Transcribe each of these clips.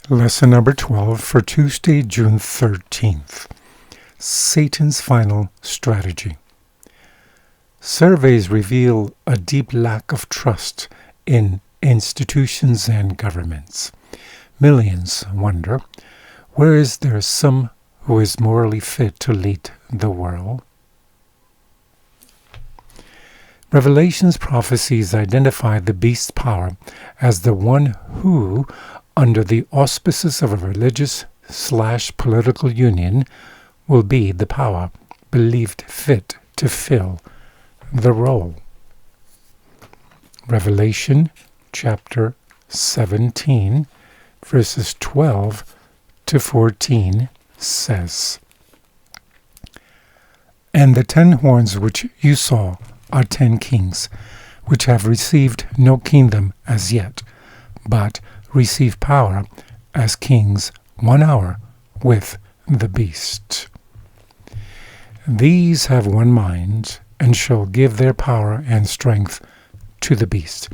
Lesson number 12 for Tuesday, June 13th. Satan's final strategy. Surveys reveal a deep lack of trust in institutions and governments. Millions wonder, where is there some who is morally fit to lead the world? Revelation's prophecies identify the beast's power as the one who, under the auspices of a religious/political union, will be the power believed fit to fill the role. Revelation chapter 17, verses 12 to 14 says, "And the 10 horns which you saw are 10 kings, which have received no kingdom as yet, but receive power as kings 1 hour with the beast. These have one mind, and shall give their power and strength to the beast.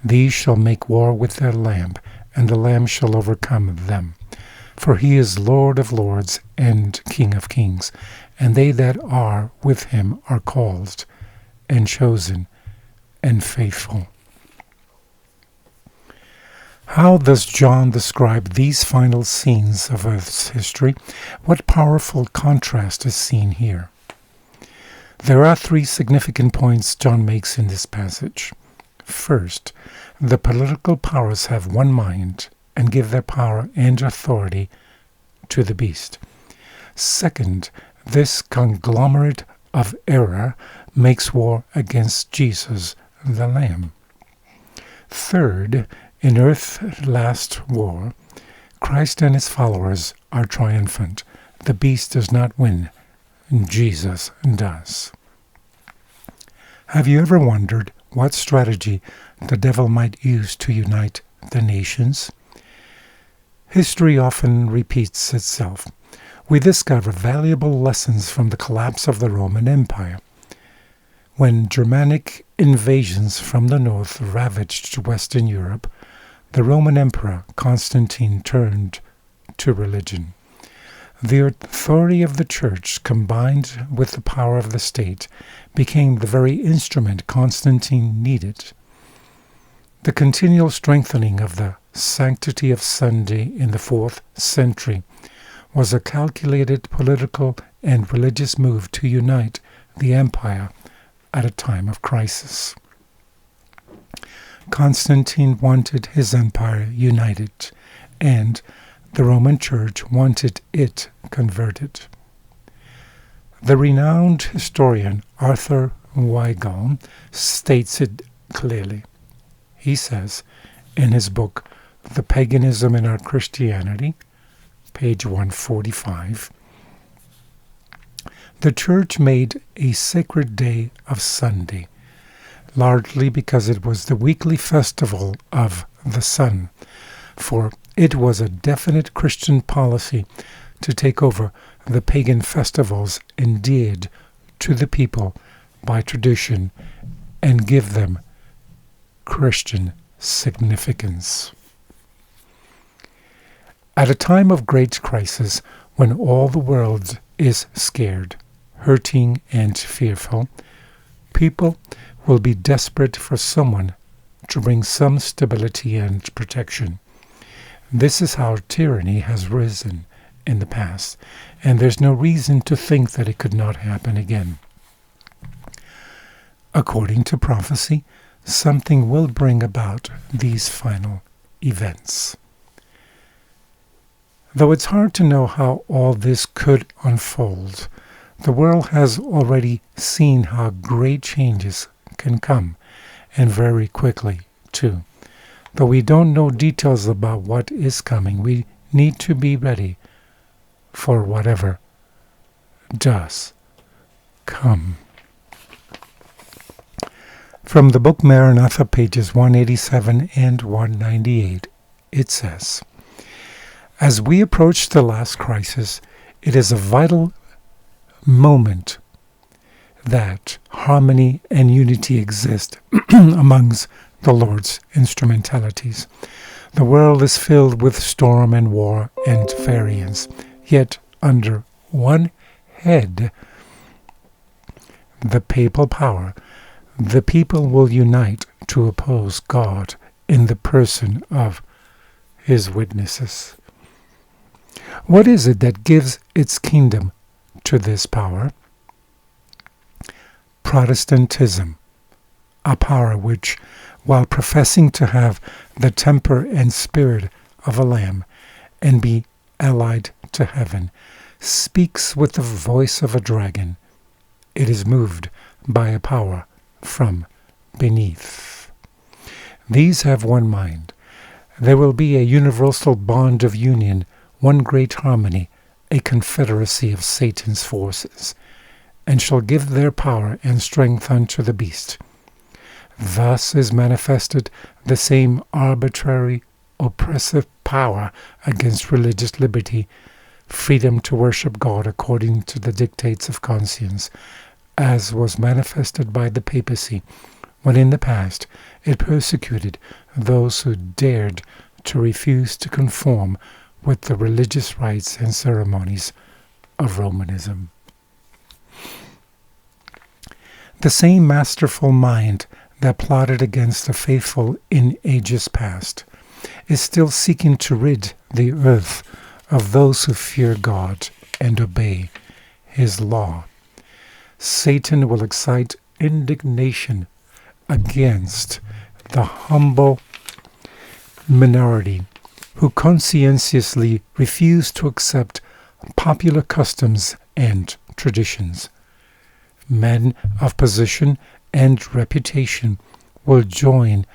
These shall make war with the Lamb, and the Lamb shall overcome them. For he is Lord of lords and King of kings, and they that are with him are called, and chosen, and faithful." How does John describe these final scenes of Earth's history? What powerful contrast is seen here? There are 3 significant points John makes in this passage. First, the political powers have one mind and give their power and authority to the beast. Second, this conglomerate of error makes war against Jesus, the Lamb. Third, in Earth's last war, Christ and his followers are triumphant. The beast does not win. Jesus does. Have you ever wondered what strategy the devil might use to unite the nations? History often repeats itself. We discover valuable lessons from the collapse of the Roman Empire. When Germanic invasions from the north ravaged Western Europe, the Roman Emperor Constantine turned to religion. The authority of the Church, combined with the power of the state, became the very instrument Constantine needed. The continual strengthening of the sanctity of Sunday in the 4th century was a calculated political and religious move to unite the empire at a time of crisis. Constantine wanted his empire united, and the Roman Church wanted it converted. The renowned historian Arthur Weigel states it clearly. He says in his book, "The Paganism in Our Christianity," page 145, "The Church made a sacred day of Sunday, largely because it was the weekly festival of the sun, for it was a definite Christian policy to take over the pagan festivals endeared to the people by tradition and give them Christian significance." At a time of great crisis, when all the world is scared, hurting, and fearful, people will be desperate for someone to bring some stability and protection. This is how tyranny has risen in the past, and there's no reason to think that it could not happen again. According to prophecy, something will bring about these final events. Though it's hard to know how all this could unfold, the world has already seen how great changes can come, and very quickly, too. Though we don't know details about what is coming, we need to be ready for whatever does come. From the book Maranatha, pages 187 and 198, it says, "As we approach the last crisis, it is a vital moment that harmony and unity exist amongst the Lord's instrumentalities. The world is filled with storm and war and variance, yet under one head, the papal power, the people will unite to oppose God in the person of his witnesses. What is it that gives its kingdom to this power? Protestantism, a power which, while professing to have the temper and spirit of a lamb and be allied to heaven, speaks with the voice of a dragon. It is moved by a power from beneath. These have one mind. There will be a universal bond of union, one great harmony, a confederacy of Satan's forces, and shall give their power and strength unto the beast. Thus is manifested the same arbitrary, oppressive power against religious liberty, freedom to worship God according to the dictates of conscience, as was manifested by the papacy, when in the past it persecuted those who dared to refuse to conform with the religious rites and ceremonies of Romanism. The same masterful mind that plotted against the faithful in ages past is still seeking to rid the earth of those who fear God and obey his law. Satan will excite indignation against the humble minority who conscientiously refuse to accept popular customs and traditions. Men of position and reputation will join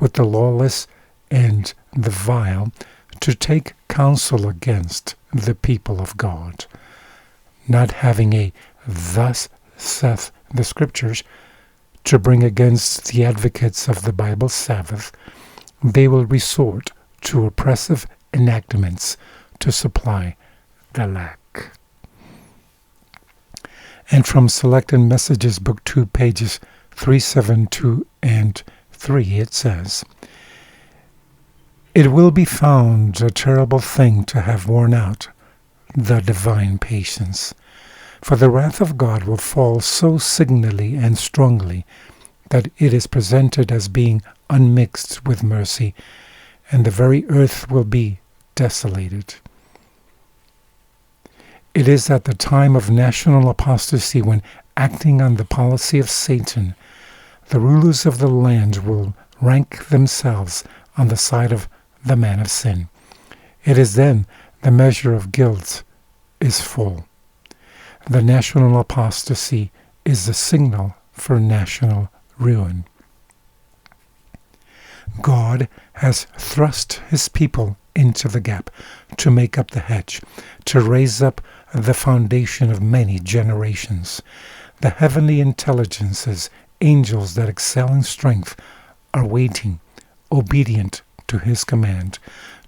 with the lawless and the vile to take counsel against the people of God. Not having a "thus saith the Scriptures" to bring against the advocates of the Bible Sabbath, they will resort to oppressive enactments to supply the lack. And from Selected Messages, Book 2, pages 372 and 3, it says, "It will be found a terrible thing to have worn out the divine patience, for the wrath of God will fall so signally and strongly that it is presented as being unmixed with mercy, and the very earth will be desolated." It is at the time of national apostasy when, acting on the policy of Satan, the rulers of the land will rank themselves on the side of the man of sin. It is then the measure of guilt is full. The national apostasy is the signal for national ruin. God has thrust his people into the gap to make up the hedge, to raise up the foundation of many generations. The heavenly intelligences, angels that excel in strength, are waiting, obedient to his command,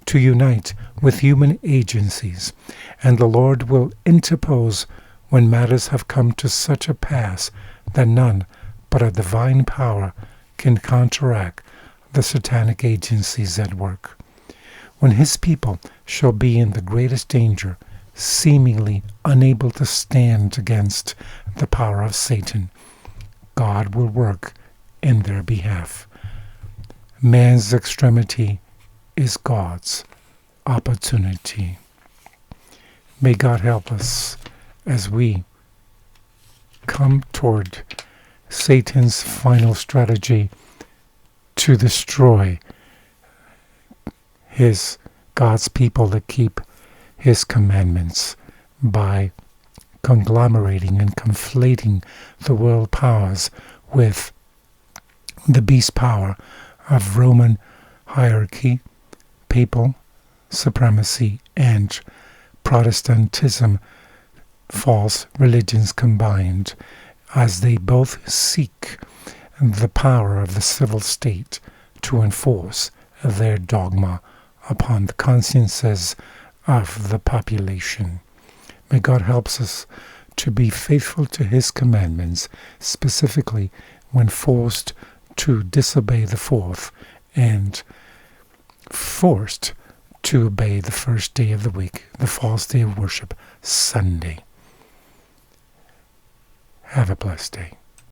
to unite with human agencies, and the Lord will interpose when matters have come to such a pass that none but a divine power can counteract the satanic agencies at work. When his people shall be in the greatest danger, seemingly unable to stand against the power of Satan, God will work in their behalf. Man's extremity is God's opportunity. May God help us as we come toward Satan's final strategy to destroy God's people that keep his commandments by conglomerating and conflating the world powers with the beast power of Roman hierarchy, papal supremacy, and Protestantism, false religions combined, as they both seek the power of the civil state to enforce their dogma upon the consciences of the population. May God help us to be faithful to his commandments, specifically when forced to disobey the fourth and forced to obey the first day of the week, the false day of worship, Sunday. Have a blessed day.